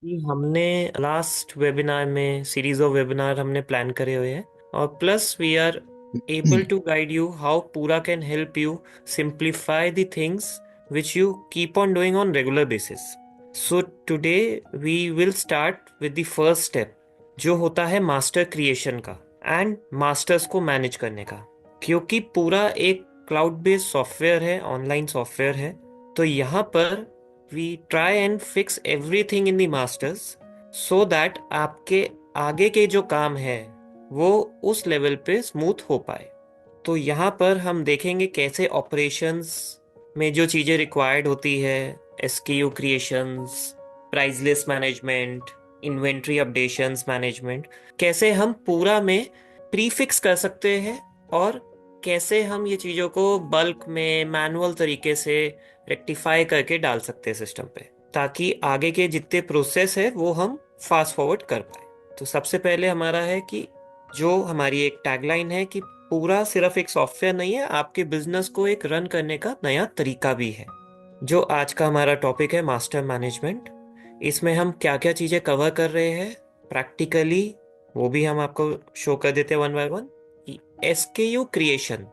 कि हमने last webinar में सीरीज ऑफ वेबिनार हमने प्लान करे हुए हैं, और plus we are able to guide you how पूरा can help you simplify the things which you keep on doing on regular basis. So today we will start with the first step, जो होता है master creation का and masters को manage करने का। क्योंकि पूरा एक क्लाउड बेस्ड सॉफ्टवेयर है, ऑनलाइन सॉफ्टवेयर है, तो यहाँ पर we try and fix everything in the masters, so that आपके आगे के जो काम है वो उस लेवल पे स्मूथ हो पाए। तो यहाँ पर हम देखेंगे कैसे ऑपरेशंस में जो चीज़ें रिक्वायर्ड होती है, SKU creations, price list management, inventory updations management, कैसे हम पूरा में प्रीफिक्स कर सकते हैं, और कैसे हम ये चीज़ों को बल्क में मैनुअल तरीके से रेक्टिफाई करके डाल सकते हैं सिस्टम पे, ताकि आगे के जितने प्रोसेस है वो हम फास्ट फॉरवर्ड कर पाए। तो सबसे पहले हमारा है कि जो हमारी एक टैगलाइन है कि पूरा सिर्फ एक सॉफ्टवेयर नहीं है, आपके बिजनेस को एक रन करने का नया तरीका भी है। जो आज का हमारा टॉपिक है मास्टर मैनेजमेंट, इसमें हम क्या क्या चीज़ें कवर कर रहे हैं प्रैक्टिकली, वो भी हम आपको शो कर देते हैं वन बाय वन। कि एसकेयू क्रिएशन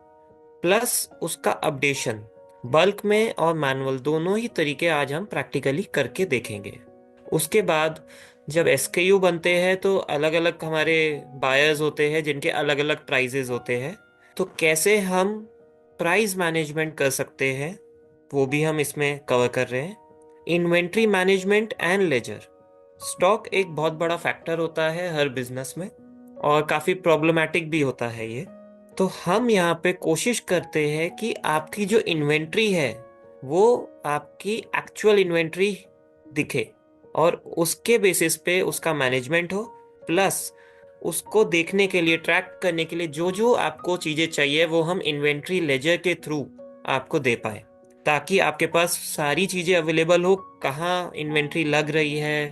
प्लस उसका अपडेशन, बल्क में और मैनुअल दोनों ही तरीके आज हम प्रैक्टिकली करके देखेंगे। उसके बाद जब एसकेयू बनते हैं तो अलग अलग हमारे बायर्स होते हैं जिनके अलग अलग प्राइजेस होते हैं, तो कैसे हम प्राइस मैनेजमेंट कर सकते हैं वो भी हम इसमें कवर कर रहे हैं। Inventory management and ledger, stock एक बहुत बड़ा फैक्टर होता है हर बिजनेस में, और काफ़ी प्रॉब्लमेटिक भी होता है ये। तो हम यहाँ पे कोशिश करते हैं कि आपकी जो इन्वेंट्री है वो आपकी एक्चुअल इन्वेंट्री दिखे, और उसके बेसिस पे उसका मैनेजमेंट हो, प्लस उसको देखने के लिए, ट्रैक करने के लिए जो जो आपको चीज़ें चाहिए वो हम इन्वेंट्री लेजर के थ्रू आपको दे पाए, ताकि आपके पास सारी चीज़ें अवेलेबल हो, कहाँ इन्वेंट्री लग रही है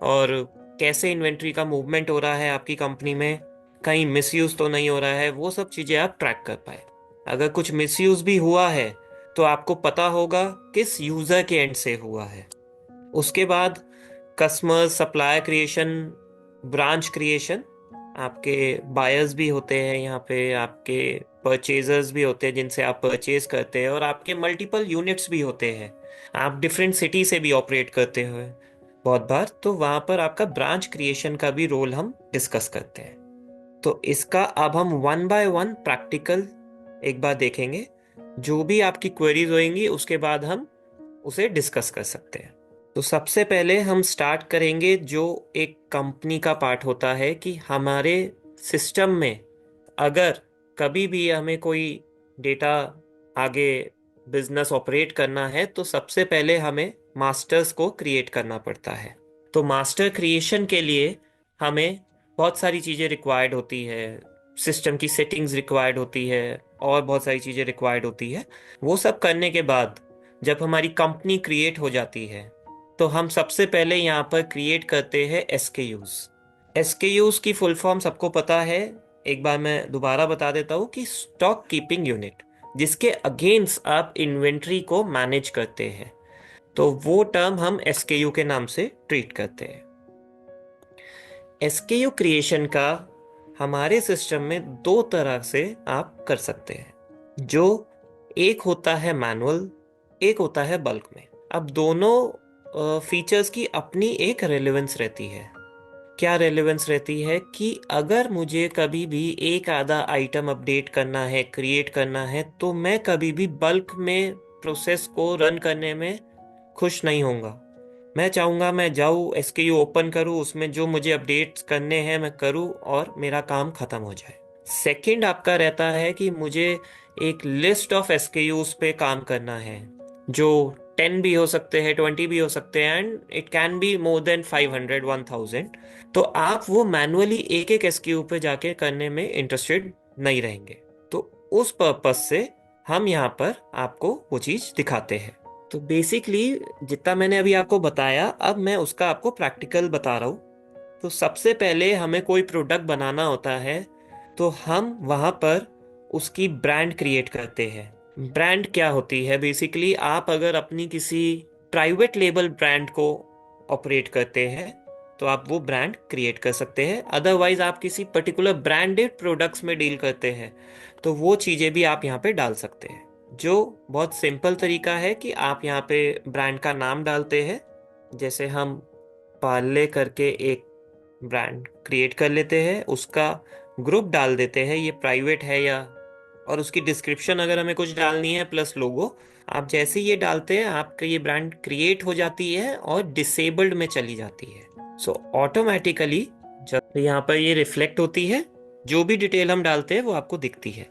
और कैसे इन्वेंट्री का मूवमेंट हो रहा है आपकी कंपनी में, कहीं मिसयूज तो नहीं हो रहा है, वो सब चीज़ें आप ट्रैक कर पाए। अगर कुछ मिसयूज भी हुआ है तो आपको पता होगा किस यूज़र के एंड से हुआ है। उसके बाद customer supplier creation, branch creation, आपके बायर्स भी होते हैं यहाँ पे, आपके परचेजर्स भी होते हैं जिनसे आप परचेज करते हैं, और आपके मल्टीपल यूनिट्स भी होते हैं, आप डिफरेंट सिटी से भी ऑपरेट करते हो बहुत बार, तो वहाँ पर आपका ब्रांच क्रिएशन का भी रोल हम डिस्कस करते हैं। तो इसका अब हम वन बाय वन प्रैक्टिकल एक बार देखेंगे, जो भी आपकी क्वेरीज होंगी उसके बाद हम उसे डिस्कस कर सकते हैं। तो सबसे पहले हम स्टार्ट करेंगे जो एक कंपनी का पार्ट होता है, कि हमारे सिस्टम में अगर कभी भी हमें कोई डेटा आगे बिजनेस ऑपरेट करना है तो सबसे पहले हमें मास्टर्स को क्रिएट करना पड़ता है। तो मास्टर क्रिएशन के लिए हमें बहुत सारी चीज़ें रिक्वायर्ड होती है, सिस्टम की सेटिंग्स रिक्वायर्ड होती है, और बहुत सारी चीज़ें रिक्वायर्ड होती है। वो सब करने के बाद जब हमारी कंपनी क्रिएट हो जाती है तो हम सबसे पहले यहाँ पर क्रिएट करते हैं एसकेयूज। एसकेयूज की फुल फॉर्म सबको पता है, एक बार मैं दोबारा बता देता हूँ कि स्टॉक कीपिंग यूनिट, जिसके अगेंस्ट आप इन्वेंट्री को मैनेज करते हैं, तो वो टर्म हम एसकेयू के नाम से ट्रीट करते हैं। एसकेयू क्रिएशन का हमारे सिस्टम में दो तरह से आप कर सकते हैं, जो एक होता है मैनुअल, एक होता है बल्क में। अब दोनों फीचर्स की अपनी एक रेलेवेंस रहती है। क्या रेलेवेंस रहती है कि अगर मुझे कभी भी एक आधा आइटम अपडेट करना है, क्रिएट करना है, तो मैं कभी भी बल्क में प्रोसेस को रन करने में खुश नहीं होऊंगा। मैं चाहूँगा मैं जाऊँ, एसकेयू ओपन करूँ, उसमें जो मुझे अपडेट्स करने हैं मैं करूँ और मेरा काम खत्म हो जाए। सेकंड आपका रहता है कि मुझे एक लिस्ट ऑफ एसकेयूज पे काम करना है, जो 10 भी हो सकते हैं, 20 भी हो सकते हैं, and it can be more than 500, 1000। तो आप वो मैनुअली एक एक एसक्यू पे जाके करने में इंटरेस्टेड नहीं रहेंगे। तो उस पर्पस से हम यहाँ पर आपको वो चीज़ दिखाते हैं। तो बेसिकली जितना मैंने अभी आपको बताया, अब मैं उसका आपको प्रैक्टिकल बता रहा हूँ। तो सबसे पहले हमें कोई प्रोडक्ट बनाना होता है तो हम वहाँ पर उसकी ब्रांड क्रिएट करते हैं। ब्रांड क्या होती है? बेसिकली आप अगर अपनी किसी प्राइवेट लेबल ब्रांड को ऑपरेट करते हैं तो आप वो ब्रांड क्रिएट कर सकते हैं। अदरवाइज आप किसी पर्टिकुलर ब्रांडेड प्रोडक्ट्स में डील करते हैं तो वो चीज़ें भी आप यहाँ पे डाल सकते हैं। जो बहुत सिंपल तरीका है कि आप यहाँ पे ब्रांड का नाम डालते हैं। जैसे हम पार्ले करके एक ब्रांड क्रिएट कर लेते हैं, उसका ग्रुप डाल देते हैं, ये प्राइवेट है या, और उसकी डिस्क्रिप्शन अगर हमें कुछ डालनी है प्लस लोगो। आप जैसे ये डालते हैं आपका ये ब्रांड क्रिएट हो जाती है और डिसेबल्ड में चली जाती है। सो ऑटोमेटिकली जब यहाँ पर ये रिफ्लेक्ट होती है, जो भी डिटेल हम डालते हैं वो आपको दिखती है।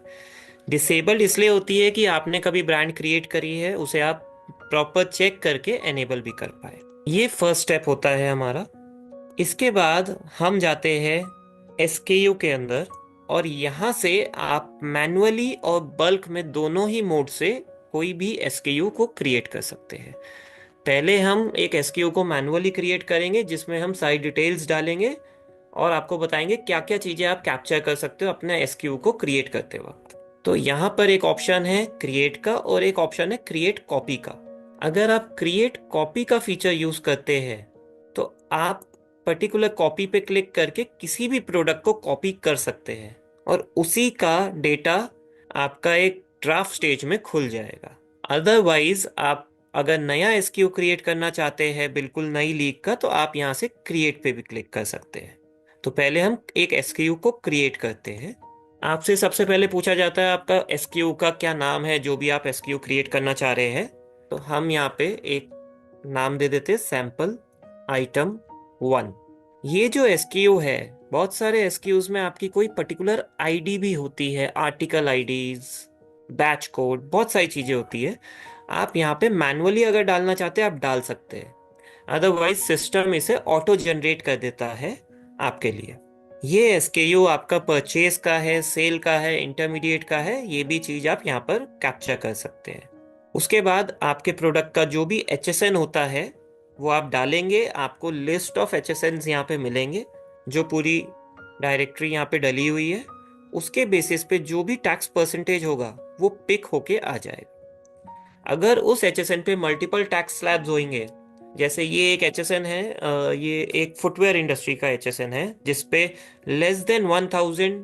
डिसेबल्ड इसलिए होती है कि आपने कभी ब्रांड क्रिएट करी है, उसे आप प्रॉपर चेक करके एनेबल भी कर पाए। ये फर्स्ट स्टेप होता है हमारा। इसके बाद हम जाते हैं SKU के अंदर, और यहाँ से आप मैनुअली और बल्क में दोनों ही मोड से कोई भी SKU को क्रिएट कर सकते हैं। पहले हम एक SKU को मैनुअली क्रिएट करेंगे जिसमें हम सारी डिटेल्स डालेंगे और आपको बताएंगे क्या क्या चीज़ें आप कैप्चर कर सकते हो अपने SKU को क्रिएट करते वक्त। तो यहाँ पर एक ऑप्शन है क्रिएट का और एक ऑप्शन है क्रिएट कॉपी का। अगर आप क्रिएट कॉपी का फीचर यूज करते हैं तो आप पर्टिकुलर कॉपी पे क्लिक करके किसी भी प्रोडक्ट को कॉपी कर सकते हैं और उसी का डेटा आपका एक ड्राफ्ट स्टेज में खुल जाएगा। अदरवाइज आप अगर नया SKU क्रिएट करना चाहते हैं बिल्कुल नई लीग का, तो आप यहाँ से क्रिएट पे भी क्लिक कर सकते हैं। तो पहले हम एक SKU को क्रिएट करते हैं। आपसे सबसे पहले पूछा जाता है आपका SKU का क्या नाम है, जो भी आप SKU क्रिएट करना चाह रहे हैं। तो हम यहाँ पे एक नाम दे देते हैं सैंपल आइटम 1। ये जो SKU है, बहुत सारे SKUs में आपकी कोई पर्टिकुलर ID भी होती है, आर्टिकल IDs, बैच कोड, बहुत सारी चीजें होती है। आप यहाँ पे मैनुअली अगर डालना चाहते हैं आप डाल सकते हैं, अदरवाइज सिस्टम इसे ऑटो जनरेट कर देता है आपके लिए। ये SKU आपका परचेज का है, सेल का है, इंटरमीडिएट का है, ये भी चीज आप यहाँ पर कैप्चर कर सकते हैं। उसके बाद आपके प्रोडक्ट का जो भी HSN होता है वो आप डालेंगे। आपको लिस्ट ऑफ HSNs यहाँ पे मिलेंगे, जो पूरी डायरेक्टरी यहाँ पे डली हुई है। उसके बेसिस पे जो भी टैक्स परसेंटेज होगा वो पिक होके आ जाएगा। अगर उस HSN पे मल्टीपल टैक्स स्लैब्स होंगे, जैसे ये एक HSN है, ये एक फुटवेयर इंडस्ट्री का HSN है जिसपे लेस देन 1000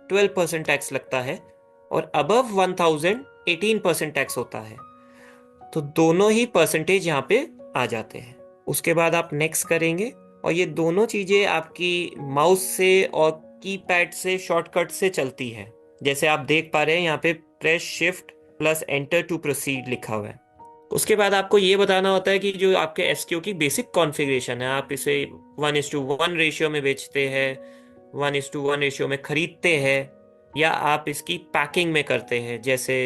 12% टैक्स लगता है और अबव 1000 18% टैक्स होता है। तो दोनों ही परसेंटेज यहाँ पे आ जाते हैं। उसके बाद आप नेक्स्ट करेंगे और ये दोनों चीजें आपकी माउस से और कीपैड से शॉर्टकट से चलती है। जैसे आप देख पा रहे हैं यहाँ पे press shift plus enter to proceed लिखा हुआ है। उसके बाद आपको ये बताना होता है कि जो आपके SKU की बेसिक कॉन्फ़िगरेशन है, आप इसे 1:1 रेशियो में बेचते हैं, 1:1 रेशियो में खरीदते हैं, या आप इसकी पैकिंग में करते हैं। जैसे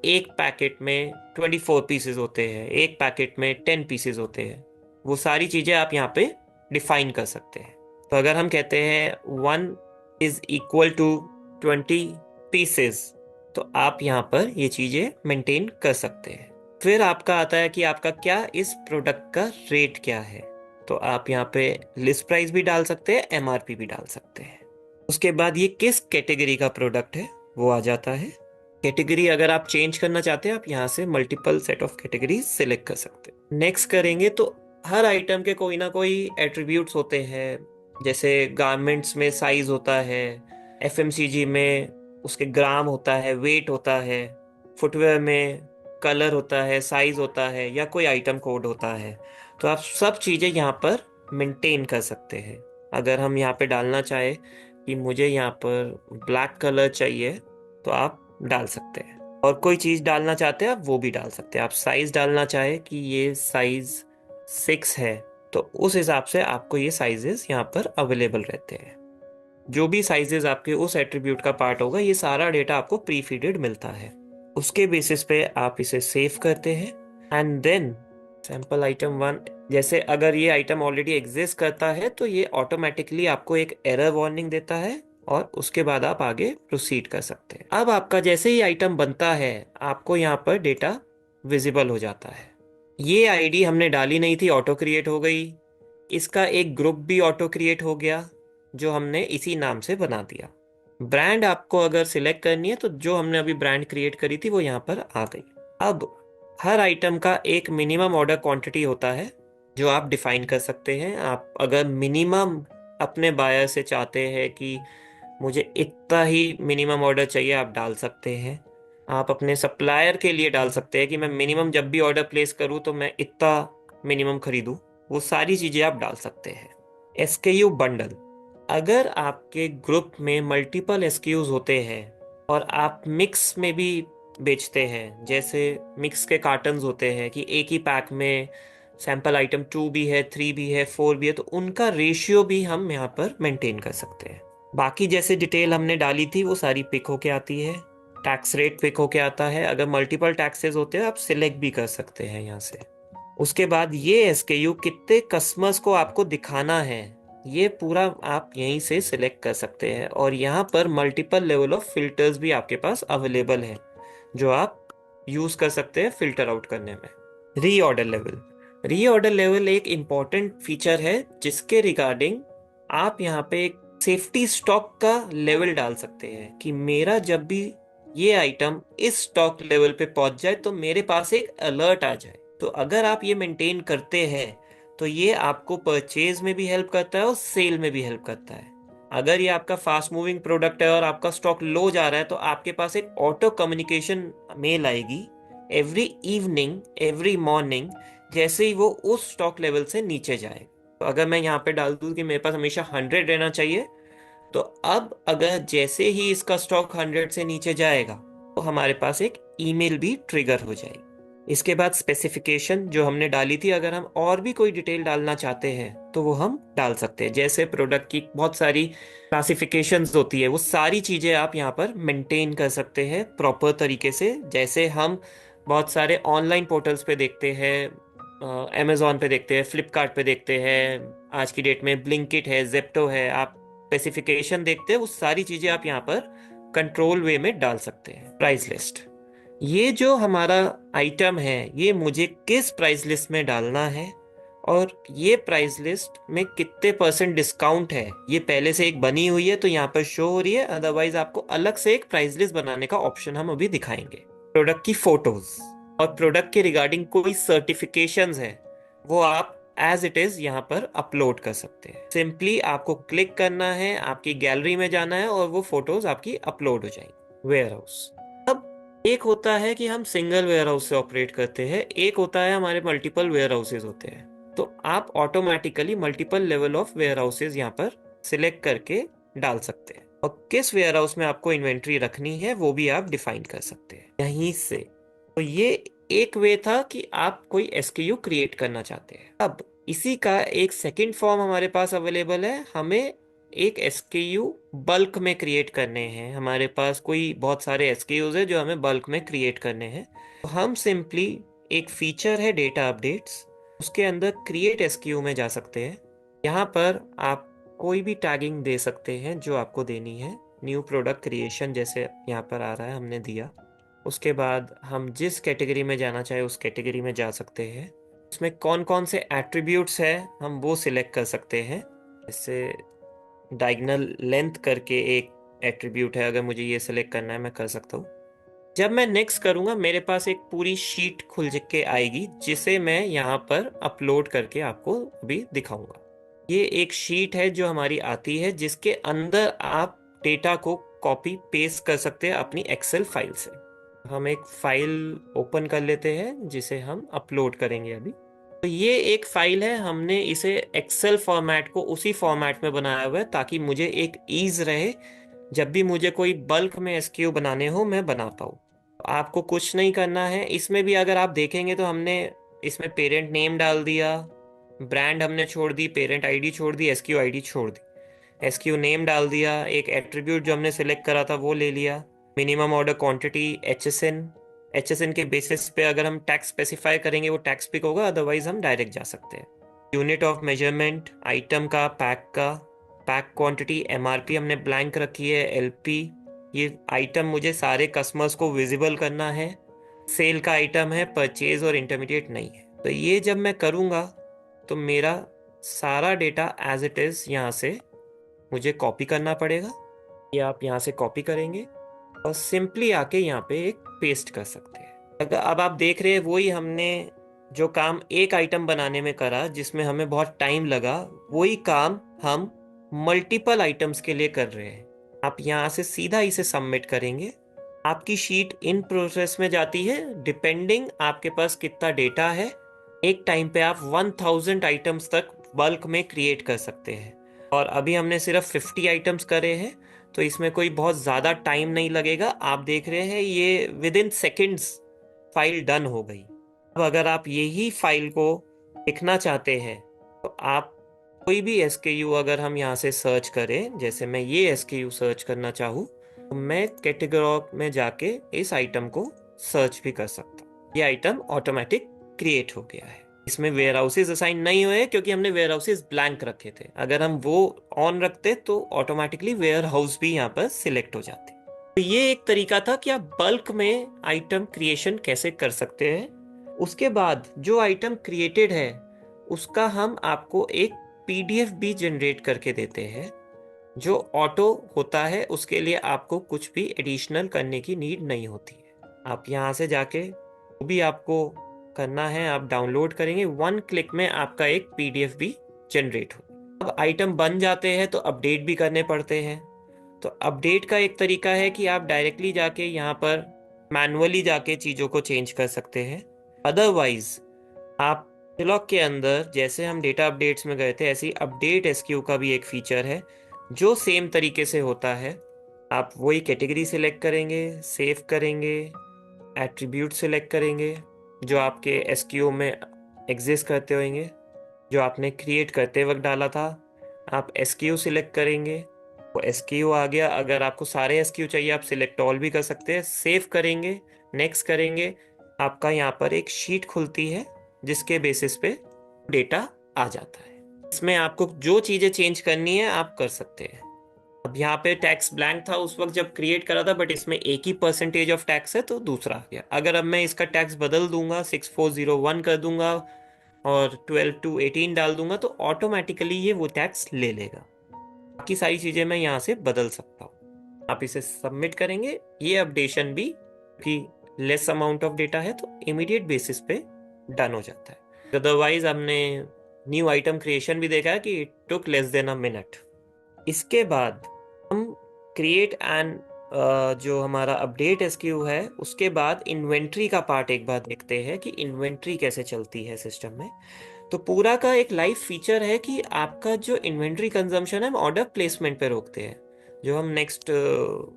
एक पैकेट में 24 पीसेज होते हैं, एक पैकेट में 10 पीसेज होते हैं, वो सारी चीज़ें आप यहाँ पे डिफाइन कर सकते हैं। तो अगर हम कहते हैं 1 = 20 पीसेज, तो आप यहाँ पर ये चीज़ें मेंटेन कर सकते हैं। फिर आपका आता है कि आपका क्या इस प्रोडक्ट का रेट क्या है। तो आप यहाँ पे लिस्ट प्राइस भी डाल सकते हैं, MRP भी डाल सकते हैं। उसके बाद ये किस कैटेगरी का प्रोडक्ट है वो आ जाता है। कैटेगरी अगर आप चेंज करना चाहते हैं आप यहाँ से multiple set of categories select कर सकते हैं। नेक्स्ट करेंगे तो हर आइटम के कोई ना कोई एट्रीब्यूट्स होते हैं। जैसे गारमेंट्स में साइज होता है, FMCG में उसके ग्राम होता है, वेट होता है, फुटवेयर में कलर होता है, साइज होता है, या कोई आइटम कोड होता है। तो आप सब चीज़ें यहाँ पर मेंटेन कर सकते हैं। अगर हम यहाँ पे डालना चाहे कि मुझे यहाँ पर ब्लैक कलर चाहिए तो आप डाल सकते हैं, और कोई चीज़ डालना चाहते हैं आप वो भी डाल सकते हैं। आप साइज डालना चाहे कि ये साइज 6 है तो उस हिसाब से आपको ये साइजेस यहाँ पर अवेलेबल रहते हैं। जो भी साइजेस आपके उस एट्रीब्यूट का पार्ट होगा ये सारा डेटा आपको प्री फीडेड मिलता है। उसके बेसिस पे आप इसे सेव करते हैं एंड देन सैंपल आइटम 1, जैसे अगर ये आइटम ऑलरेडी एग्जिस्ट करता है तो ये ऑटोमेटिकली आपको एक एरर वार्निंग देता है और उसके बाद आप आगे प्रोसीड कर सकते हैं। अब आपका जैसे ही आइटम बनता है आपको यहाँ पर डेटा विजिबल हो जाता है। ये ID हमने डाली नहीं थी, ऑटो क्रिएट हो गई। इसका एक ग्रुप भी ऑटो क्रिएट हो गया जो हमने इसी नाम से बना दिया। ब्रांड आपको अगर सिलेक्ट करनी है तो जो हमने अभी ब्रांड क्रिएट करी थी वो यहाँ पर आ गई। अब हर आइटम का एक मिनिमम ऑर्डर क्वांटिटी होता है जो आप डिफाइन कर सकते हैं। आप अगर मिनिमम अपने बायर से चाहते हैं कि मुझे इतना ही मिनिमम ऑर्डर चाहिए, आप डाल सकते हैं। आप अपने सप्लायर के लिए डाल सकते हैं कि मैं मिनिमम जब भी ऑर्डर प्लेस करूं तो मैं इतना मिनिमम खरीदूं। वो सारी चीजें आप डाल सकते हैं। एसकेयू बंडल, अगर आपके ग्रुप में मल्टीपल एसकेयूज होते हैं और आप मिक्स में भी बेचते हैं, जैसे मिक्स के कार्टन्स होते हैं कि एक ही पैक में सैंपल आइटम 2 भी है, 3 भी है, 4 भी है, तो उनका रेशियो भी हम यहाँ पर मेंटेन कर सकते हैं। बाकी जैसे डिटेल हमने डाली थी वो सारी पिक होके आती है। टैक्स रेट पिक होके आता है। अगर मल्टीपल टैक्सेस होते हैं आप सिलेक्ट भी कर सकते हैं यहाँ से। उसके बाद ये एसकेयू कितने कस्टमर्स को आपको दिखाना है, ये पूरा आप यहीं से सिलेक्ट कर सकते हैं। और यहाँ पर मल्टीपल लेवल ऑफ फिल्टर्स भी आपके पास अवेलेबल है जो आप यूज कर सकते हैं फिल्टर आउट करने में। रीऑर्डर लेवल, रीऑर्डर लेवल एक इम्पॉर्टेंट फीचर है जिसके रिगार्डिंग आप यहाँ पे एक सेफ्टी स्टॉक का लेवल डाल सकते हैं कि मेरा जब भी ये आइटम इस स्टॉक लेवल पे पहुंच जाए तो मेरे पास एक अलर्ट आ जाए। तो अगर आप ये मेंटेन करते हैं तो ये आपको परचेज में भी हेल्प करता है और सेल में भी हेल्प करता है। अगर ये आपका फास्ट मूविंग प्रोडक्ट है और आपका स्टॉक लो जा रहा है तो आपके पास एक ऑटो कम्युनिकेशन मेल आएगी एवरी इवनिंग, एवरी मॉर्निंग, जैसे ही वो उस स्टॉक लेवल से नीचे जाए। तो अगर मैं यहाँ पे डाल दूँ कि मेरे पास हमेशा 100 रहना चाहिए, तो अब अगर जैसे ही इसका स्टॉक 100 से नीचे जाएगा तो हमारे पास एक ईमेल भी ट्रिगर हो जाएगी। इसके बाद स्पेसिफिकेशन जो हमने डाली थी, अगर हम और भी कोई डिटेल डालना चाहते हैं तो वो हम डाल सकते हैं। जैसे प्रोडक्ट की बहुत सारी क्लासिफिकेशंस होती है, वो सारी चीज़ें आप यहाँ पर मेंटेन कर सकते हैं प्रॉपर तरीके से। जैसे हम बहुत सारे ऑनलाइन पोर्टल्स पे देखते हैं, अमेजोन पे देखते हैं, फ्लिपकार्ट पे देखते हैं, आज की डेट में ब्लिंकिट है, जेप्टो है, आप स्पेसिफिकेशन देखते हैं, वो सारी चीज़ें आप यहाँ पर कंट्रोल वे में डाल सकते हैं। प्राइस लिस्ट, ये जो हमारा आइटम है ये मुझे किस प्राइस लिस्ट में डालना है और ये प्राइस लिस्ट में कितने % डिस्काउंट है, ये पहले से एक बनी हुई है तो यहाँ पर शो हो रही है। अदरवाइज आपको अलग से एक प्राइस लिस्ट बनाने का ऑप्शन हम अभी दिखाएंगे। प्रोडक्ट की फोटोज और प्रोडक्ट के रिगार्डिंग कोई सर्टिफिकेशंस है वो आप एज इट इज यहाँ पर अपलोड कर सकते हैं। सिंपली आपको क्लिक करना है, आपकी गैलरी में जाना है और वो फोटोज आपकी अपलोड हो जाएंगी। वेयर हाउस, एक होता है कि हम सिंगल वेयर हाउस से ऑपरेट करते हैं, एक होता है हमारे मल्टीपल वेयर हाउसेज होते हैं। तो आप automatically multiple level of warehouses यहाँ पर सिलेक्ट करके डाल सकते हैं और किस वेयर हाउस में आपको इन्वेंट्री रखनी है वो भी आप डिफाइन कर सकते हैं यहीं से। तो ये एक वे था कि आप कोई एसकेयू क्रिएट करना चाहते हैं। अब इसी का एक सेकंड फॉर्म हमारे पास अवेलेबल है। हमें एक एसकेयू बल्क में क्रिएट करने हैं। हमारे पास कोई बहुत सारे एसकेयूज है जो हमें बल्क में क्रिएट करने हैं। तो हम सिंपली एक फीचर है डेटा अपडेट्स, उसके अंदर क्रिएट एसकेयू में जा सकते हैं। यहाँ पर आप कोई भी टैगिंग दे सकते हैं जो आपको देनी है। न्यू प्रोडक्ट क्रिएशन जैसे यहाँ पर आ रहा है हमने दिया। उसके बाद हम जिस कैटेगरी में जाना चाहे उस कैटेगरी में जा सकते हैं। उसमें कौन कौन से एट्रीब्यूट्स हैं हम वो सिलेक्ट कर सकते हैं। जैसे डायगोनल लेंथ करके एक एट्रीब्यूट है, अगर मुझे ये सिलेक्ट करना है मैं कर सकता हूँ। जब मैं नेक्स्ट करूँगा मेरे पास एक पूरी शीट खुल के आएगी जिसे मैं यहाँ पर अपलोड करके आपको अभी दिखाऊंगा। ये एक शीट है जो हमारी आती है जिसके अंदर आप डेटा को कॉपी पेस्ट कर सकते हैं अपनी एक्सेल फाइल से। हम एक फाइल ओपन कर लेते हैं जिसे हम अपलोड करेंगे अभी। तो ये एक फाइल है, हमने इसे एक्सेल फॉर्मेट को उसी फॉर्मेट में बनाया हुआ है ताकि मुझे एक ईज रहे, जब भी मुझे कोई बल्क में एसक्यू बनाने हो मैं बना पाऊँ। आपको कुछ नहीं करना है इसमें भी। अगर आप देखेंगे तो हमने इसमें पेरेंट नेम डाल दिया, ब्रांड हमने छोड़ दी, पेरेंट आईडी छोड़ दी, एसक्यू आईडी छोड़ दी, एसक्यू नेम डाल दिया, एक एट्रीब्यूट जो हमने सेलेक्ट करा था वो ले लिया, minimum order quantity, HSN. HSN के बेसिस पे अगर हम टैक्स स्पेसिफाई करेंगे वो टैक्स पिक होगा, अदरवाइज हम डायरेक्ट जा सकते हैं। यूनिट ऑफ मेजरमेंट, आइटम का, पैक क्वांटिटी, एमआरपी हमने ब्लैंक रखी है, एलपी। ये आइटम मुझे सारे कस्टमर्स को विजिबल करना है। सेल का आइटम है, परचेज और इंटरमीडिएट नहीं है। तो ये जब मैं करूँगा तो मेरा सारा डेटा एज इट इज़ यहाँ से मुझे कॉपी करना पड़ेगा। ये आप यहाँ से कॉपी करेंगे और सिंपली आके यहाँ पे एक पेस्ट कर सकते हैं। अगर अब आप देख रहे हैं वही हमने जो काम एक आइटम बनाने में करा जिसमें हमें बहुत टाइम लगा, वही काम हम मल्टीपल आइटम्स के लिए कर रहे हैं। आप यहाँ से सीधा इसे सबमिट करेंगे, आपकी शीट इन प्रोसेस में जाती है। डिपेंडिंग आपके पास कितना डेटा है, एक टाइम पे आप 1000 आइटम्स तक बल्क में क्रिएट कर सकते हैं। और अभी हमने सिर्फ 50 आइटम्स करे हैं, तो इसमें कोई बहुत ज़्यादा टाइम नहीं लगेगा। आप देख रहे हैं ये with in seconds file done हो गई। अब अगर आप यही फाइल को लिखना चाहते हैं तो आप कोई भी एसकेयू अगर हम यहाँ से सर्च करें, जैसे मैं ये एसकेयू सर्च करना चाहूँ, तो मैं कैटेगरी में जाके इस आइटम को सर्च भी कर सकता हूँ। ये आइटम ऑटोमेटिक क्रिएट हो गया है। इसमें वेयर हाउसेज असाइन नहीं हुए क्योंकि हमने वेयर हाउसेज ब्लैंक रखे थे। अगर हम वो ऑन रखते तो ऑटोमेटिकली वेयर हाउस भी यहाँ पर सिलेक्ट हो जाते। तो ये एक तरीका था कि आप बल्क में आइटम क्रिएशन कैसे कर सकते हैं। उसके बाद जो आइटम क्रिएटेड है उसका हम आपको एक पीडीएफ भी जनरेट करके देते हैं, जो ऑटो होता है। उसके लिए आपको कुछ भी एडिशनल करने की नीड नहीं होती है। आप यहाँ से जाके जो भी आपको करना है आप डाउनलोड करेंगे, 1 क्लिक में आपका एक पीडीएफ भी जनरेट हो। अब आइटम बन जाते हैं तो अपडेट भी करने पड़ते हैं। तो अपडेट का एक तरीका है कि आप डायरेक्टली जाके यहाँ पर मैनुअली जाके चीज़ों को चेंज कर सकते हैं। अदरवाइज आप कैटलॉग के अंदर, जैसे हम डेटा अपडेट्स में गए थे, ऐसे ही अपडेट एसक्यू का भी एक फीचर है जो सेम तरीके से होता है। आप वही कैटेगरी सिलेक्ट करेंगे, सेव करेंगे, एट्रीब्यूट सिलेक्ट करेंगे जो आपके एसक्यू में एग्जिस्ट करते होंगे, जो आपने क्रिएट करते वक्त डाला था। आप एसक्यू सिलेक्ट करेंगे, वो एसक्यू आ गया। अगर आपको सारे एसक्यू चाहिए आप सिलेक्ट ऑल भी कर सकते हैं। सेव करेंगे, नेक्स्ट करेंगे, आपका यहाँ पर एक शीट खुलती है जिसके बेसिस पे डेटा आ जाता है। इसमें आपको जो चीज़ें चेंज करनी है आप कर सकते हैं। अब यहाँ पे टैक्स ब्लैंक था उस वक्त जब क्रिएट करा था, बट इसमें एक ही परसेंटेज ऑफ टैक्स है तो दूसरा आ गया। अगर अब मैं इसका टैक्स बदल दूंगा, 6401 कर दूंगा और 12 to 18 डाल दूंगा तो ऑटोमेटिकली ये वो टैक्स ले लेगा। बाकी सारी चीज़ें मैं यहाँ से बदल सकता हूँ। आप इसे सबमिट करेंगे, ये अपडेशन भी कि लेस अमाउंट ऑफ डेटा है तो इमीडिएट बेसिस पे डन हो जाता है। अदरवाइज हमने न्यू आइटम क्रिएशन भी देखा है कि it took less than a minute. इसके बाद हम क्रिएट एंड जो हमारा अपडेट एसक्यू है उसके बाद इन्वेंट्री का पार्ट एक बार देखते हैं कि इन्वेंट्री कैसे चलती है सिस्टम में। तो पूरा का एक लाइव फीचर है कि आपका जो इन्वेंट्री कंजम्पशन है हम ऑर्डर प्लेसमेंट पे रोकते हैं, जो हम नेक्स्ट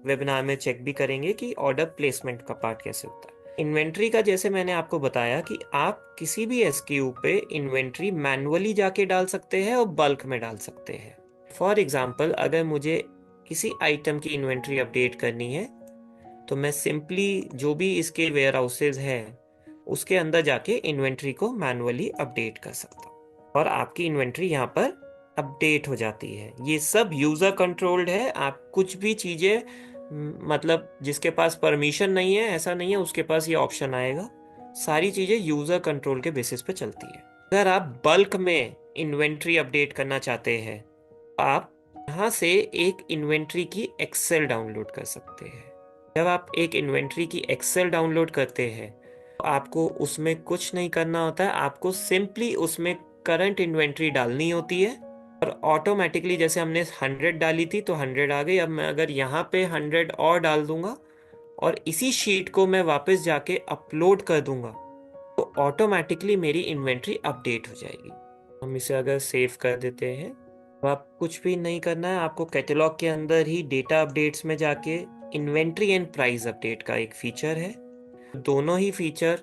वेबिनार में चेक भी करेंगे कि ऑर्डर प्लेसमेंट का पार्ट कैसे होता है। इन्वेंट्री का जैसे मैंने आपको बताया कि आप किसी भी एसक्यू पे इन्वेंट्री मैनुअली जाके डाल सकते हैं और बल्क में डाल सकते हैं। फॉर एग्जाम्पल अगर मुझे किसी आइटम की इन्वेंट्री अपडेट करनी है तो मैं सिंपली जो भी इसके वेयर हाउसेज हैं उसके अंदर जाके इन्वेंट्री को मैनुअली अपडेट कर सकता हूँ और आपकी इन्वेंट्री यहाँ पर अपडेट हो जाती है। ये सब यूज़र कंट्रोल्ड है। आप कुछ भी चीज़ें मतलब जिसके पास परमिशन नहीं है, ऐसा नहीं है उसके पास ये ऑप्शन आएगा। सारी चीज़ें यूज़र कंट्रोल के बेसिस पे चलती है। अगर आप बल्क में इन्वेंट्री अपडेट करना चाहते हैं आप यहाँ से एक इन्वेंट्री की एक्सेल डाउनलोड कर सकते हैं। जब आप एक इन्वेंट्री की एक्सेल डाउनलोड करते हैं तो आपको उसमें कुछ नहीं करना होता है, आपको सिंपली उसमें करंट इन्वेंट्री डालनी होती है और ऑटोमेटिकली जैसे हमने 100 डाली थी तो 100 आ गई। अब मैं अगर यहाँ पे 100 और डाल दूंगा और इसी शीट को मैं वापस जाके अपलोड कर दूंगा तो ऑटोमेटिकली मेरी इन्वेंट्री अपडेट हो जाएगी। हम इसे अगर सेव कर देते हैं तो आप कुछ भी नहीं करना है, आपको कैटलॉग के अंदर ही डेटा अपडेट्स में जाके इन्वेंट्री एंड प्राइस अपडेट का एक फीचर है। दोनों ही फीचर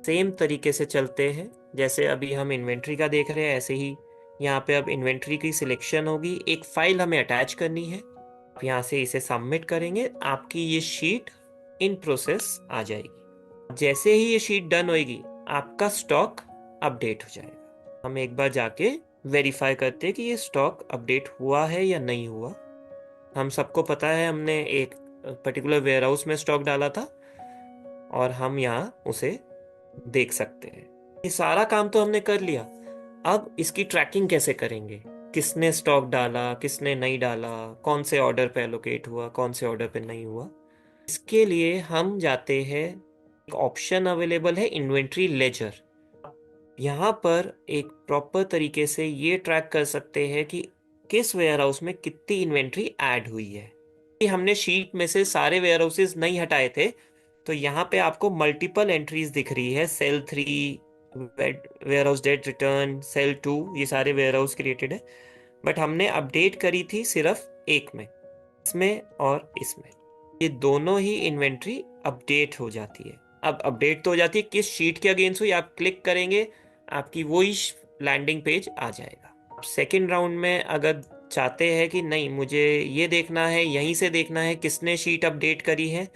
सेम तरीके से चलते हैं। जैसे अभी हम इन्वेंट्री का देख रहे हैं ऐसे ही यहाँ पे अब इन्वेंट्री की सिलेक्शन होगी, एक फाइल हमें अटैच करनी है। आप यहाँ से इसे सबमिट करेंगे, आपकी ये शीट इन प्रोसेस आ जाएगी। जैसे ही ये शीट डन होएगी आपका स्टॉक अपडेट हो जाएगा। हम एक बार जाके वेरीफाई करते हैं कि ये स्टॉक अपडेट हुआ है या नहीं हुआ। हम सबको पता है हमने एक पर्टिकुलर वेयर हाउस में स्टॉक डाला था और हम यहाँ उसे देख सकते हैं। ये सारा काम तो हमने कर लिया। अब इसकी ट्रैकिंग कैसे करेंगे, किसने स्टॉक डाला, किसने नहीं डाला, कौन से ऑर्डर पे एलोकेट हुआ, कौन से ऑर्डर पे नहीं हुआ। इसके लिए हम जाते हैं, एक ऑप्शन अवेलेबल है इन्वेंट्री लेजर। यहाँ पर एक प्रॉपर तरीके से ये ट्रैक कर सकते हैं कि किस वेयर हाउस में कितनी इन्वेंट्री ऐड हुई है। कि हमने शीट में से सारे वेयर हाउसेज नहीं हटाए थे, तो यहाँ पे आपको मल्टीपल एंट्रीज दिख रही है। Sale 3, warehouse date return, sale 2, ये सारे वेयर हाउस क्रिएटेड है। बट हमने अपडेट करी थी सिर्फ एक में, इसमें और इसमें। ये दोनों ही इन्वेंट्री अपडेट हो जाती है। अब अपडेट तो हो जाती है किस शीट के अगेंस्ट हुई, आप क्लिक करेंगे आपकी वही लैंडिंग पेज आ जाएगा। सेकेंड राउंड में अगर चाहते हैं कि नहीं मुझे ये देखना है, यहीं से देखना है किसने शीट अपडेट करी है,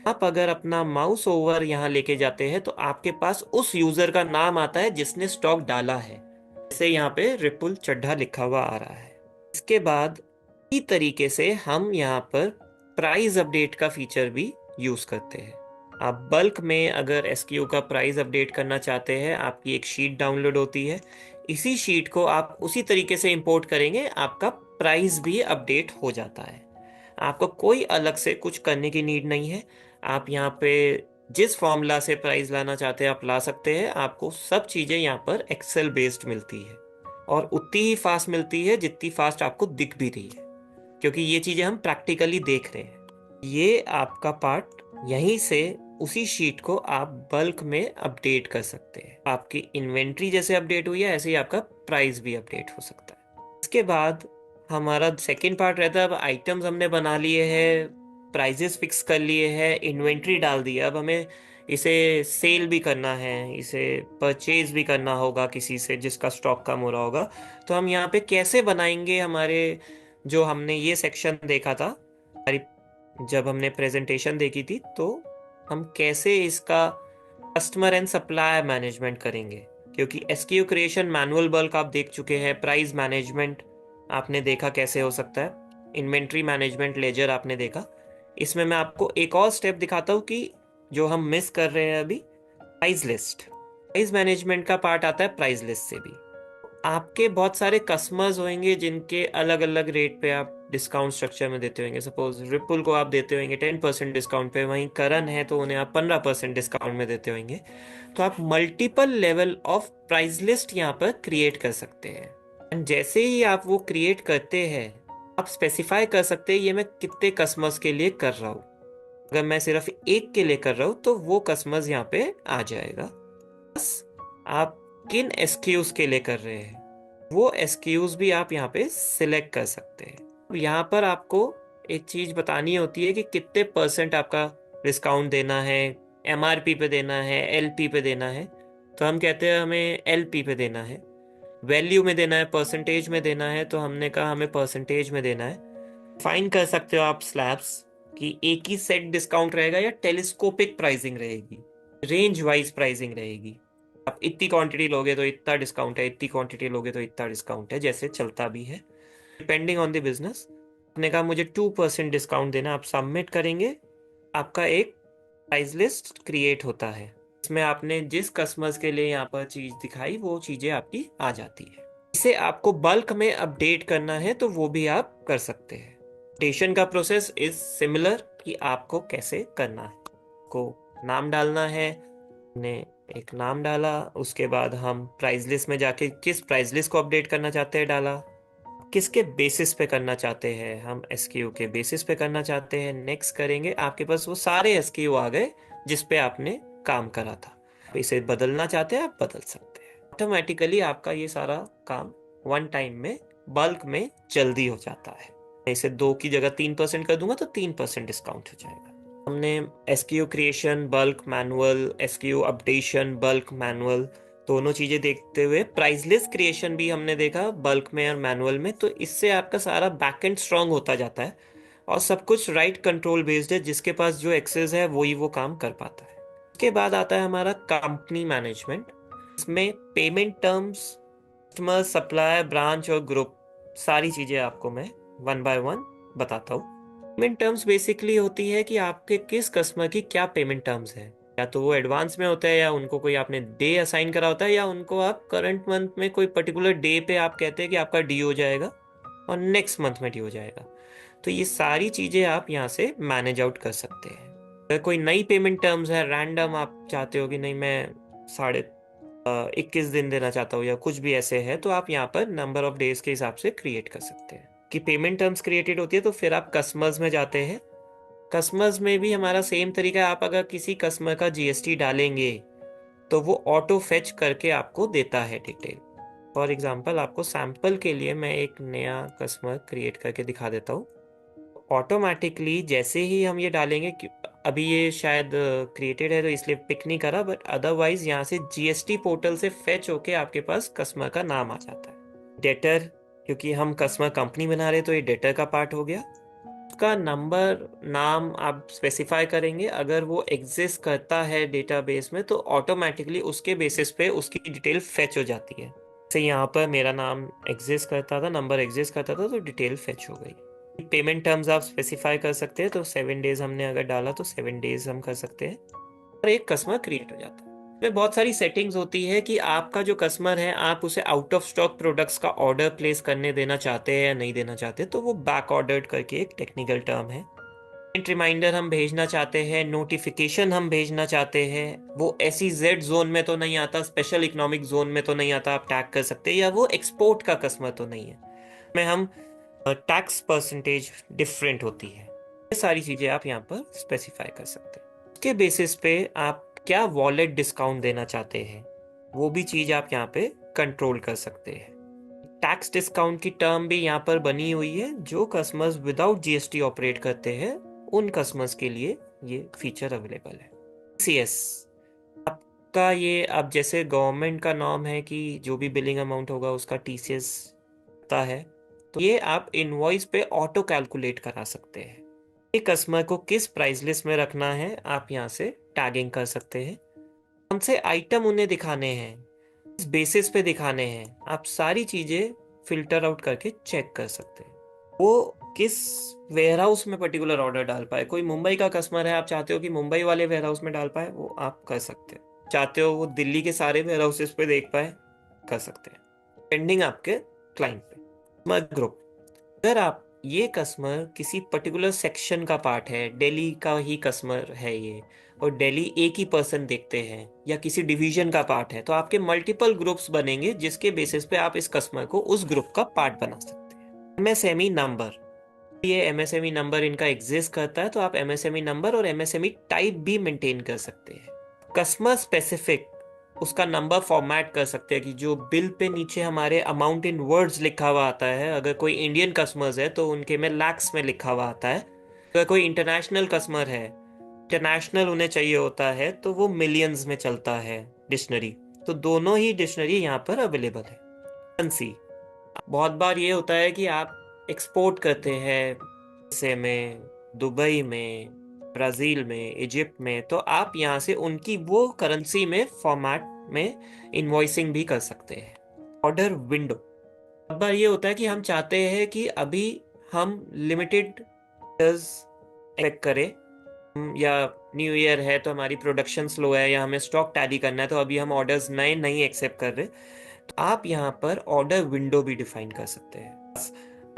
आप अगर अपना माउस ओवर यहाँ लेके जाते हैं तो आपके पास उस यूजर का नाम आता है जिसने स्टॉक डाला है। जैसे यहाँ पे रिपुल चड्ढा लिखा हुआ आ रहा है। इसके बाद इसी तरीके से हम यहाँ पर प्राइस अपडेट का फीचर भी यूज करते हैं। आप बल्क में अगर एसक्यू का प्राइस अपडेट करना चाहते हैं, आपकी एक शीट डाउनलोड होती है, इसी शीट को आप उसी तरीके से इंपोर्ट करेंगे, आपका प्राइस भी अपडेट हो जाता है। आपको कोई अलग से कुछ करने की नीड नहीं है। आप यहाँ पे जिस फॉर्मूला से प्राइस लाना चाहते हैं आप ला सकते हैं। आपको सब चीज़ें यहाँ पर एक्सेल बेस्ड मिलती है और उतनी ही फास्ट मिलती है जितनी फास्ट आपको दिख भी रही है, क्योंकि ये चीज़ें हम प्रैक्टिकली देख रहे हैं। ये आपका पार्ट यहीं से उसी शीट को आप बल्क में अपडेट कर सकते हैं। आपकी इन्वेंट्री जैसे अपडेट हुई है ऐसे ही आपका प्राइस भी अपडेट हो सकता है। इसके बाद हमारा सेकेंड पार्ट रहता है, अब आइटम्स हमने बना लिए हैं, प्राइजेस फिक्स कर लिए हैं, इन्वेंट्री डाल दी है। अब हमें इसे सेल भी करना है, इसे परचेज भी करना होगा किसी से जिसका स्टॉक कम हो रहा होगा। तो हम यहाँ पे कैसे बनाएंगे, हमारे जो हमने ये सेक्शन देखा था जब हमने प्रेजेंटेशन देखी थी, तो हम कैसे इसका कस्टमर एंड सप्लायर मैनेजमेंट करेंगे। क्योंकि एसक्यू क्रिएशन मैनुअल बल्क आप देख चुके हैं, प्राइस मैनेजमेंट आपने देखा कैसे हो सकता है, इन्वेंट्री मैनेजमेंट लेजर आपने देखा। इसमें मैं आपको एक और स्टेप दिखाता हूँ कि जो हम मिस कर रहे हैं अभी, प्राइस लिस्ट। प्राइस मैनेजमेंट का पार्ट आता है प्राइस लिस्ट से भी। आपके बहुत सारे कस्टमर्स होंगे जिनके अलग अलग रेट पे आप डिस्काउंट स्ट्रक्चर में देते होंगे। सपोज रिपुल को आप देते होंगे 10% डिस्काउंट पे, वहीं करण है तो उन्हें आप 15% डिस्काउंट में देते होंगे। तो आप multiple level of price list यहाँ पर क्रिएट कर सकते हैं। एंड जैसे ही आप वो क्रिएट करते हैं, आप स्पेसिफाई कर सकते हैं ये मैं कितने कस्टमर्स के लिए कर रहा हूँ। अगर मैं सिर्फ एक के लिए कर रहा हूँ तो वो कस्टमर्स यहाँ पे आ जाएगा। बस आप किन एसक्यूज के लिए कर रहे हैं वो एसक्यूज भी आप यहाँ पे सिलेक्ट कर सकते हैं। यहाँ पर आपको एक चीज बतानी होती है कि कितने परसेंट आपका डिस्काउंट देना है, एमआरपी पे देना है, एलपी पे देना है। तो हम कहते हैं हमें एलपी पे देना है, वैल्यू में देना है, परसेंटेज में देना है, तो हमने कहा हमें परसेंटेज में देना है। फाइन कर सकते हो आप स्लैब्स कि एक ही सेट डिस्काउंट रहेगा या टेलीस्कोपिक प्राइसिंग रहेगी, रेंज वाइज प्राइसिंग रहेगी। आप इतनी क्वांटिटी लोगे तो इतना डिस्काउंट है, इतनी क्वांटिटी लोगे तो इतना डिस्काउंट है, जैसे चलता भी है डिपेंडिंग ऑन द बिजनेस। आपने कहा मुझे 2% डिस्काउंट देना, आप सबमिट करेंगे, आपका एक प्राइस लिस्ट क्रिएट होता है। इसमें आपने जिस कस्टमर्स के लिए यहाँ पर चीज दिखाई वो चीजें आपकी आ जाती है। इसे आपको बल्क में अपडेट करना है तो वो भी आप कर सकते हैं। अपडेशन का प्रोसेस इज सिमिलर कि आपको कैसे करना है। को नाम डालना है, ने एक नाम डाला, उसके बाद हम प्राइस लिस्ट में जाके किस प्राइस लिस्ट को अपडेट करना चाहते हैं डाला, किसके बेसिस पे करना चाहते हैं, हम एसक्यू के बेसिस पे करना चाहते हैं, नेक्स्ट करेंगे, आपके पास वो सारे एसक्यू आ गए जिस पे आपने काम करा था। इसे बदलना चाहते हैं आप बदल सकते हैं। ऑटोमेटिकली आपका ये सारा काम वन टाइम में बल्क में जल्दी हो जाता है। इसे 2 की जगह 3% कर दूंगा तो 3% डिस्काउंट हो जाएगा। हमने SQ creation bulk manual, SQ updation bulk manual, दोनों चीजें देखते हुए प्राइस लिस्ट क्रिएशन भी हमने देखा बल्क में और मैनुअल में। तो इससे आपका सारा बैकएंड स्ट्रांग होता जाता है और सब कुछ राइट कंट्रोल बेस्ड है, जिसके पास जो एक्सेस है वही वो काम कर पाता है। उसके बाद आता है हमारा कंपनी मैनेजमेंट। इसमें payment terms, customer, supplier, branch और ग्रुप, सारी चीजें आपको मैं वन बाय वन बताता हूँ। पेमेंट टर्म्स बेसिकली होती है कि आपके किस कस्टमर की क्या पेमेंट टर्म्स है, या तो वो एडवांस में होता है या उनको कोई आपने डे असाइन करा होता है, या उनको आप करंट मंथ में कोई पर्टिकुलर डे पे आप कहते हैं कि आपका डी हो जाएगा और नेक्स्ट मंथ में डी हो जाएगा। तो ये सारी चीजें आप यहाँ से मैनेज आउट कर सकते हैं। अगर कोई नई पेमेंट टर्म्स है, रैंडम आप चाहते हो कि नहीं मैं 21 दिन देना चाहता हूँ या कुछ भी ऐसे है, तो आप यहाँ पर नंबर ऑफ डेज के हिसाब से क्रिएट कर सकते हैं। कि पेमेंट टर्म्स क्रिएटेड होती है तो फिर आप कस्टमर्स में जाते हैं। कस्टमर्स में भी हमारा सेम तरीका है। आप अगर किसी कस्टमर का जीएसटी डालेंगे तो वो ऑटो फेच करके आपको देता है डिटेल। फॉर एग्जाम्पल, आपको सैंपल के लिए मैं एक नया कस्टमर क्रिएट करके दिखा देता हूँ। ऑटोमेटिकली जैसे ही हम ये डालेंगे, अभी ये शायद क्रिएटेड है तो इसलिए पिक नहीं करा, बट अदरवाइज यहाँ से जीएसटी पोर्टल से फेच होके आपके पास कस्टमर का नाम आ जाता है। डेटर, क्योंकि हम कस्टमर कंपनी बना रहे तो ये डेटर का पार्ट हो गया। उसका नंबर, नाम आप स्पेसिफाई करेंगे। अगर वो एग्जिस्ट करता है डेटाबेस में तो ऑटोमेटिकली उसके बेसिस पे उसकी डिटेल फेच हो जाती है। जैसे यहाँ पर मेरा नाम एग्जिस्ट करता था, नंबर एग्जिस्ट करता था, तो डिटेल फेच हो गई। पेमेंट टर्म्स आप स्पेसिफाई कर सकते हैं। तो 7 डेज हमने अगर डाला तो 7 डेज हम कर सकते हैं और एक कस्टमर क्रिएट हो जाता है। इसमें बहुत सारी सेटिंग्स होती है कि आपका जो कस्टमर है, आप उसे आउट ऑफ स्टॉक प्रोडक्ट्स का ऑर्डर प्लेस करने देना चाहते हैं या नहीं देना चाहते, तो वो बैक ऑर्डर्ड करके एक टेक्निकल टर्म है। रिमाइंडर हम भेजना चाहते हैं, नोटिफिकेशन हम भेजना चाहते हैं, वो SEZ जोन में तो नहीं आता, स्पेशल इकोनॉमिक जोन में तो नहीं आता, आप टैग कर सकते हैं, या वो एक्सपोर्ट का कस्टमर तो नहीं है, में हम टैक्स परसेंटेज डिफरेंट होती है। ये सारी चीजें आप यहाँ पर स्पेसिफाई कर सकते हैं। उसके बेसिस पे आप क्या वॉलेट डिस्काउंट देना चाहते हैं, वो भी चीज आप यहाँ पे कंट्रोल कर सकते हैं। टैक्स डिस्काउंट की टर्म भी यहाँ पर बनी हुई है। जो कस्टमर्स विदाउट जीएसटी ऑपरेट करते हैं उन कस्टमर्स के लिए ये फीचर अवेलेबल है। TCS आपका, ये अब जैसे गवर्नमेंट का नॉर्म है कि जो भी बिलिंग अमाउंट होगा उसका TCS आता है, तो ये आप इनवॉइस पे ऑटो कैलकुलेट करा सकते हैं। ये कस्टमर को किस प्राइस लिस्ट में रखना है आप यहाँ से टैगिंग कर सकते हैं। कौन से आइटम उन्हें दिखाने हैं, किस बेसिस पे दिखाने हैं, आप सारी चीजें फिल्टर आउट करके चेक कर सकते हैं। वो किस वेयर हाउस में पर्टिकुलर ऑर्डर डाल पाए। कोई मुंबई का कस्टमर है, आप चाहते हो कि मुंबई वाले वेयर हाउस में डाल पाए, वो आप कर सकते हैं। चाहते हो वो दिल्ली के सारे वेयर हाउसेस पे देख पाए, कर सकते हैं, पेंडिंग आपके क्लाइंट पे। कस्टमर ग्रुप, अगर आप ये कस्टमर किसी पर्टिकुलर सेक्शन का पार्ट है, दिल्ली का ही कस्टमर है ये, और दिल्ली एक ही पर्सन देखते हैं, या किसी डिवीजन का पार्ट है, तो आपके मल्टीपल ग्रुप्स बनेंगे जिसके बेसिस पे आप इस कस्टमर को उस ग्रुप का पार्ट बना सकते हैं। MSME नंबर, ये MSME नंबर इनका एग्जिस्ट करता है तो आप MSME नंबर और MSME टाइप भी मेंटेन कर सकते हैं। कस्टमर स्पेसिफिक, उसका नंबर फॉर्मेट कर सकते हैं कि जो बिल पे नीचे हमारे अमाउंट इन वर्ड्स लिखा हुआ आता है, अगर कोई इंडियन कस्टमर्स है तो उनके में लैक्स में लिखा हुआ आता है। अगर कोई इंटरनेशनल कस्टमर है, इंटरनेशनल उन्हें चाहिए होता है, तो वो मिलियंस में चलता है डिक्शनरी। तो दोनों ही डिक्शनरी यहाँ पर अवेलेबल है। करेंसी, बहुत बार ये होता है कि आप एक्सपोर्ट करते हैं USA में, दुबई में, ब्राजील में, इजिप्ट में, तो आप यहाँ से उनकी वो करेंसी में फॉर्मेट में इनवॉइसिंग भी कर सकते हैं। ऑर्डर विंडो, बहुत बार ये होता है कि हम चाहते हैं कि अभी हम लिमिटेड एक्सपेक्ट करें, या न्यू ईयर है तो हमारी प्रोडक्शन स्लो है या हमें स्टॉक टैली करना है, तो अभी हम ऑर्डर्स नए नहीं एक्सेप्ट कर रहे, तो आप यहाँ पर ऑर्डर विंडो भी डिफाइन कर सकते हैं।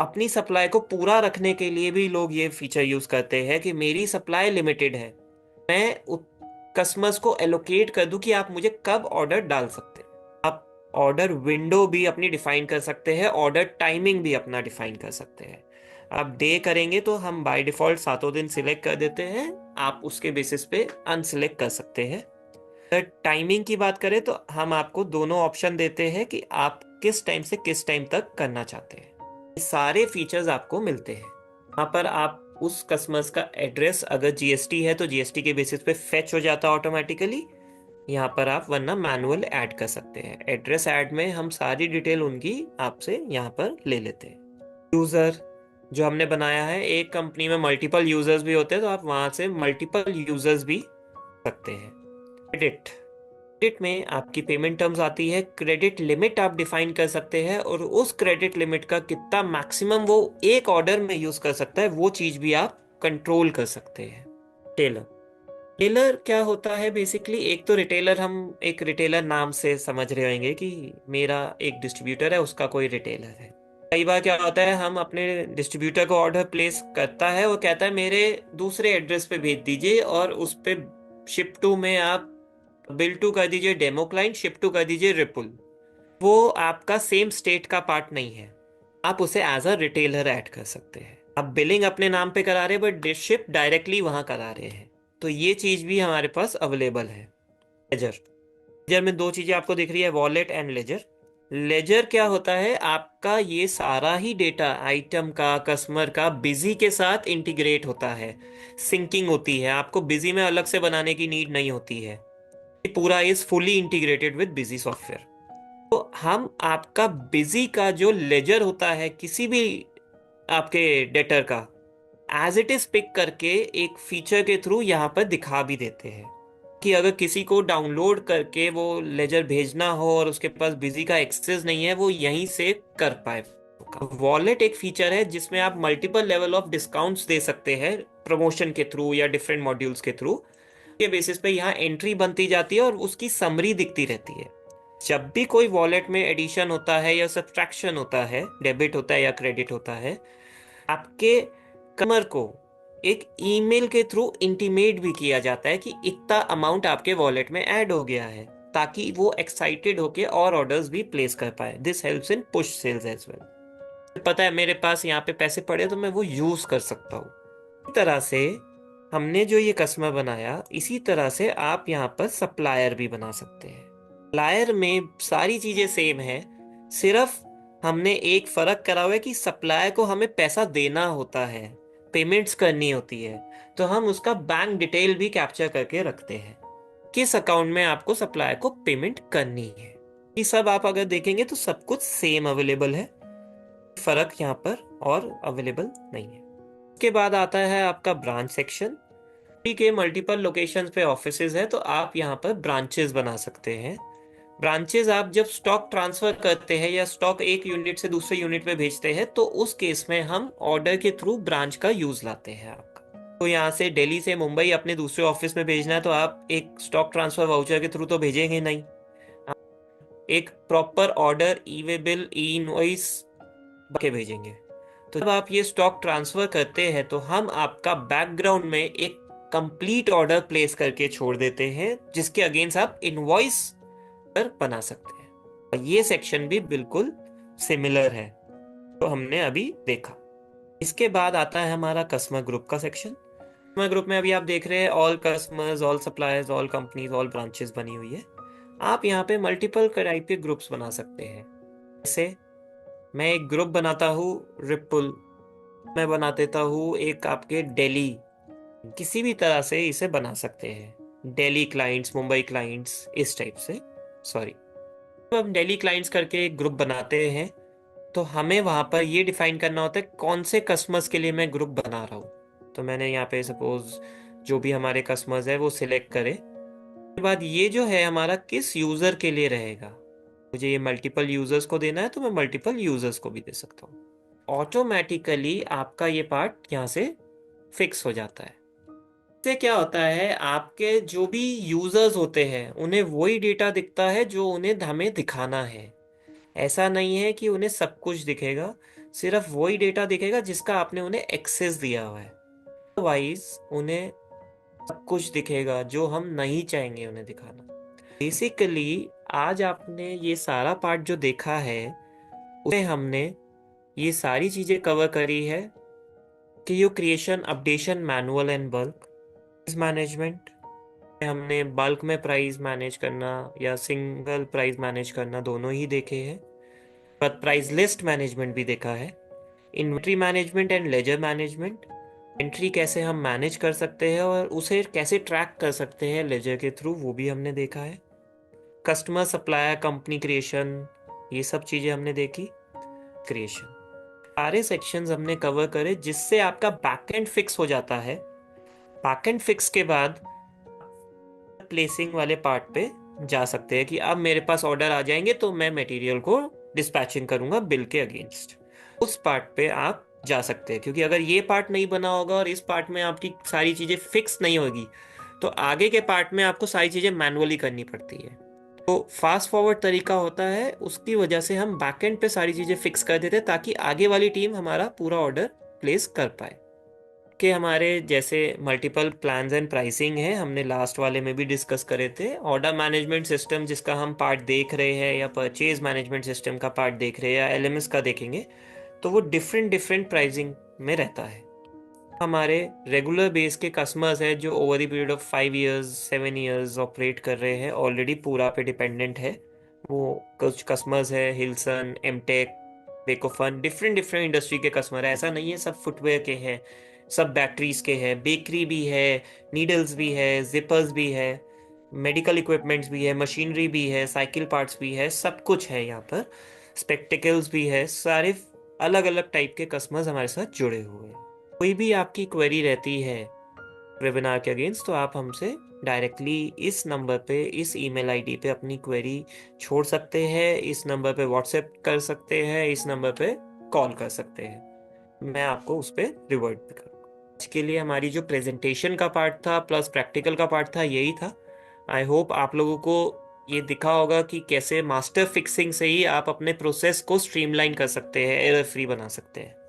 अपनी सप्लाई को पूरा रखने के लिए भी लोग ये फीचर यूज करते हैं कि मेरी सप्लाई लिमिटेड है, मैं कस्टमर्स को एलोकेट कर दूं कि आप मुझे कब ऑर्डर डाल सकते हैं। आप ऑर्डर विंडो भी अपनी डिफाइन कर सकते हैं, ऑर्डर टाइमिंग भी अपना डिफाइन कर सकते हैं। आप डे करेंगे तो हम बाय डिफॉल्ट 7 दिन सिलेक्ट कर देते हैं, आप उसके बेसिस पे अनसिलेक्ट कर सकते हैं। अगर टाइमिंग की बात करें तो हम आपको दोनों ऑप्शन देते हैं कि आप किस टाइम से किस टाइम तक करना चाहते हैं। ये सारे फीचर्स आपको मिलते हैं। यहाँ पर आप उस कस्टमर्स का एड्रेस, अगर जीएसटी है तो जीएसटी के बेसिस पे फेच हो जाता है ऑटोमेटिकली। यहाँ पर आप वरना मैनुअल ऐड कर सकते हैं। एड्रेस ऐड में हम सारी डिटेल उनकी आपसे यहाँ पर ले लेते हैं। यूजर जो हमने बनाया है, एक कंपनी में मल्टीपल यूजर्स भी होते हैं तो आप वहां से मल्टीपल यूजर्स भी सकते हैं। क्रेडिट, क्रेडिट में आपकी पेमेंट टर्म्स आती है, क्रेडिट लिमिट आप डिफाइन कर सकते हैं, और उस क्रेडिट लिमिट का कितना मैक्सिमम वो एक ऑर्डर में यूज कर सकता है वो चीज भी आप कंट्रोल कर सकते हैं। टेलर, टेलर क्या होता है बेसिकली, एक तो रिटेलर, हम एक रिटेलर नाम से समझ रहे होंगे कि मेरा एक डिस्ट्रीब्यूटर है, उसका कोई रिटेलर है। कई बार क्या होता है, हम अपने डिस्ट्रीब्यूटर को ऑर्डर प्लेस करता है, वो कहता है मेरे दूसरे एड्रेस पे भेज दीजिए और उस पे शिप टू में आप बिल टू कर दीजिए डेमो क्लाइंट, शिप टू कर दीजिए रिपल। वो आपका सेम स्टेट का पार्ट नहीं है, आप उसे एज अ रिटेलर ऐड कर सकते हैं। आप बिलिंग अपने नाम पे करा रहे हैं बट शिप डायरेक्टली वहां करा रहे हैं, तो ये चीज भी हमारे पास अवेलेबल है। लेजर, लेजर में दो चीजें आपको दिख रही है, वॉलेट एंड लेजर। लेजर क्या होता है, आपका ये सारा ही डेटा आइटम का, कस्टमर का बिजी के साथ इंटीग्रेट होता है, सिंकिंग होती है, आपको बिजी में अलग से बनाने की नीड नहीं होती है। ये पूरा is fully integrated with busy software. तो हम आपका बिजी का जो लेजर होता है किसी भी आपके डेटर का, एज इट इज पिक करके एक फीचर के थ्रू यहाँ पर दिखा भी देते हैं कि अगर किसी को डाउनलोड करके वो लेजर भेजना हो और उसके पास बिजी का एक्सेस नहीं है, वो यहीं से कर पाए। वॉलेट एक फीचर है जिसमें आप मल्टीपल लेवल ऑफ डिस्काउंट्स दे सकते हैं प्रमोशन के थ्रू या डिफरेंट मॉड्यूल्स के थ्रू के बेसिस पे यहाँ एंट्री बनती जाती है और उसकी समरी दिखती रहती है। जब भी कोई वॉलेट में एडिशन होता है या सब्ट्रैक्शन होता है, डेबिट होता है या क्रेडिट होता है, आपके कस्टमर को एक ईमेल के थ्रू इंटीमेट भी किया जाता है कि इतना अमाउंट आपके वॉलेट में ऐड हो गया है, ताकि वो एक्साइटेड होके और ऑर्डर्स भी प्लेस कर पाए। This helps in push sales as well. पता है मेरे पास यहाँ पे पैसे पड़े तो मैं वो यूज कर सकता हूँ। इस तरह से हमने जो ये कस्टमर बनाया, इसी तरह से आप यहाँ पर सप्लायर भी बना सकते हैं। सप्लायर में सारी चीजें सेम है, सिर्फ हमने एक फर्क करा हुआ है कि सप्लायर को हमें पैसा देना होता है, पेमेंट्स करनी होती है, तो हम उसका बैंक डिटेल भी कैप्चर करके रखते हैं, किस अकाउंट में आपको सप्लायर को पेमेंट करनी है। ये सब आप अगर देखेंगे तो सब कुछ सेम अवेलेबल है, फर्क यहाँ पर और अवेलेबल नहीं है। उसके बाद आता है आपका ब्रांच सेक्शन। के मल्टीपल लोकेशंस पे ऑफिसेज है, तो आप यहाँ पर ब्रांचेस बना सकते हैं। ब्रांचेस आप जब स्टॉक ट्रांसफर करते हैं या स्टॉक एक यूनिट से दूसरे यूनिट में भेजते हैं, तो उस केस में हम ऑर्डर के थ्रू ब्रांच का यूज लाते हैं आपका। तो यहाँ से दिल्ली से मुंबई अपने दूसरे ऑफिस में भेजना है, तो आप एक स्टॉक ट्रांसफर वाउचर के थ्रू तो भेजेंगे नहीं, एक प्रॉपर ऑर्डर, ई वे बिल, ई इनवॉइस के भेजेंगे। तो जब आप ये स्टॉक ट्रांसफर करते हैं तो हम आपका बैकग्राउंड में एक कंप्लीट ऑर्डर प्लेस करके छोड़ देते हैं, जिसके अगेंस्ट आप इनवॉइस पर बना सकते हैं। और ये सेक्शन भी बिल्कुल सिमिलर है तो हमने अभी देखा। इसके बाद आता है हमारा कस्टमर ग्रुप का सेक्शन। कस्टमर ग्रुप में अभी आप देख रहे हैं all customers, all suppliers, all companies, all branches बनी हुई है। आप यहाँ पे मल्टीपल टाइप के ग्रुप्स बना सकते हैं। जैसे मैं एक ग्रुप बनाता हूँ रिपल, मैं बना देता हूँ एक आपके दिल्ली, किसी भी तरह से इसे बना सकते हैं, दिल्ली क्लाइंट्स, मुंबई क्लाइंट्स, इस टाइप से। सॉरी, तो हम दिल्ली क्लाइंट्स करके एक ग्रुप बनाते हैं, तो हमें वहां पर ये डिफाइन करना होता है कौन से कस्टमर्स के लिए मैं ग्रुप बना रहा हूँ। तो मैंने यहाँ पे सपोज जो भी हमारे कस्टमर्स है वो सिलेक्ट करें। उसके बाद ये जो है हमारा किस यूजर के लिए रहेगा, मुझे ये मल्टीपल यूजर्स को देना है तो मैं मल्टीपल यूजर्स को भी दे सकता हूँ। ऑटोमेटिकली आपका ये पार्ट यहाँ से फिक्स हो जाता है। इससे क्या होता है, आपके जो भी यूजर्स होते हैं उन्हें वही डेटा दिखता है जो उन्हें हमें दिखाना है। ऐसा नहीं है कि उन्हें सब कुछ दिखेगा, सिर्फ वही डेटा दिखेगा जिसका आपने उन्हें एक्सेस दिया हुआ है। अदरवाइज उन्हें सब कुछ दिखेगा जो हम नहीं चाहेंगे उन्हें दिखाना। बेसिकली आज आपने ये सारा पार्ट जो देखा है, उसमें हमने ये सारी चीजें कवर करी है कि यो creation, updation, manual and bulk management. हमने बल्क में प्राइस मैनेज करना या सिंगल प्राइस मैनेज करना दोनों ही देखे हैं, पर प्राइस लिस्ट मैनेजमेंट भी देखा है। Inventory management and ledger management, entry कैसे हम मैनेज कर सकते हैं और उसे कैसे ट्रैक कर सकते हैं लेजर के थ्रू, वो भी हमने देखा है। कस्टमर, सप्लायर, कंपनी क्रिएशन, ये सब चीजें हमने देखी। क्रिएशन सारे सेक्शंस हमने कवर करे, जिससे आपका बैकएंड फिक्स हो जाता है। बैकएंड फिक्स के बाद प्लेसिंग वाले पार्ट पे जा सकते हैं कि अब मेरे पास ऑर्डर आ जाएंगे तो मैं मटेरियल को डिस्पैचिंग करूंगा बिल के अगेंस्ट। उस पार्ट पे आप जा सकते हैं, क्योंकि अगर ये पार्ट नहीं बना होगा और इस पार्ट में आपकी सारी चीजें फिक्स नहीं होगी तो आगे के पार्ट में आपको सारी चीजें मैनुअली करनी पड़ती है। तो फास्ट फॉरवर्ड तरीका होता है, उसकी वजह से हम बैकएंड पे सारी चीजें फिक्स कर देते हैं ताकि आगे वाली टीम हमारा पूरा ऑर्डर प्लेस कर पाए। कि हमारे जैसे मल्टीपल प्लान्स एंड प्राइसिंग है, हमने लास्ट वाले में भी डिस्कस करे थे। ऑर्डर मैनेजमेंट सिस्टम जिसका हम पार्ट देख रहे हैं, या परचेज मैनेजमेंट सिस्टम का पार्ट देख रहे हैं, या एलएमएस का देखेंगे, तो वो डिफरेंट डिफरेंट प्राइसिंग में रहता है। हमारे रेगुलर बेस के कस्टमर्स हैं जो over the period of 5 years 7 years operate कर रहे हैं, ऑलरेडी पूरा पे डिपेंडेंट है। वो कुछ कस्टमर्स है हिलसन, एमटेक, बेकोफन, डिफरेंट डिफरेंट इंडस्ट्री के कस्टमर है। ऐसा नहीं है सब फुटवेयर के हैं, सब बैटरीज के हैं, बेकरी भी है, नीडल्स भी है, जिपर्स भी है, मेडिकल इक्विपमेंट्स भी है, मशीनरी भी है, साइकिल पार्ट्स भी है, सब कुछ है यहाँ पर। स्पेक्टिकल्स भी है। सारे अलग अलग टाइप के कस्टमर्स हमारे साथ जुड़े हुए हैं। कोई भी आपकी क्वेरी रहती है वेबिनार के अगेंस्ट, तो आप हमसे डायरेक्टली इस नंबर पे, इस ईमेल आईडी पे अपनी क्वेरी छोड़ सकते हैं, इस नंबर पे व्हाट्सएप कर सकते हैं, इस नंबर पे कॉल कर सकते हैं। मैं आपको उस पर रिवर्ट भी करूँगा। आज के लिए हमारी जो प्रेजेंटेशन का पार्ट था प्लस प्रैक्टिकल का पार्ट था, यही था। आई होप आप लोगों को ये दिखा होगा कि कैसे मास्टर फिक्सिंग से ही आप अपने प्रोसेस को स्ट्रीमलाइन कर सकते हैं, एरर फ्री बना सकते हैं।